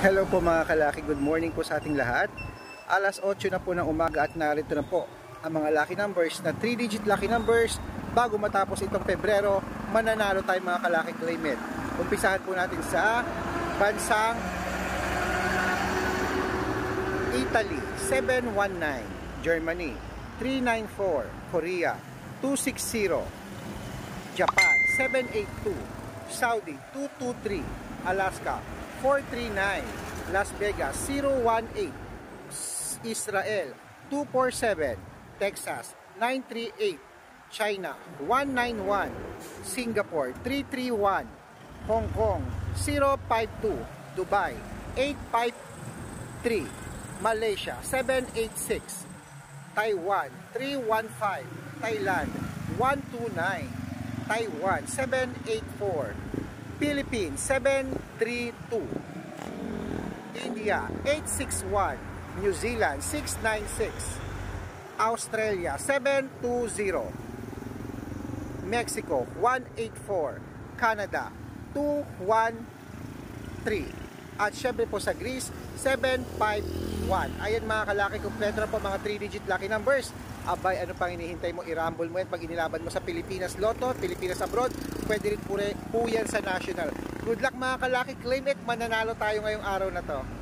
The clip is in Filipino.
Hello po mga kalaki, good morning po sa ating lahat. Alas 8 na po ng umaga at narito na po ang mga lucky numbers na 3-digit lucky numbers. Bago matapos itong Pebrero, mananalo tayo mga kalaki, claim it. Umpisahan po natin sa bansang Italy, 719. Germany, 394. Korea, 260. Japan, 782. Saudi, 223. Alaska, 439. Las Vegas, 018. Israel, 247. Texas, 938. China, 191. Singapore, 331. Hong Kong, 052. Dubai, 853. Malaysia, 786. Taiwan, 315. Thailand, 129. Taiwan, 784. Philippines, 732. India, 861. New Zealand, 696. Australia, 720. Mexico, 184. Canada, 213. At syempre po sa Greece, 751. Ayan mga kalaki, kompleto na po mga 3-digit lucky numbers. Abay, ano pang hinihintay mo? I-rumble mo yan pag inilaban mo sa Pilipinas Lotto, Pilipinas Abroad. Pwede rin po yan sa National. Good luck mga kalaki, claim it. Mananalo tayo ngayong araw na to.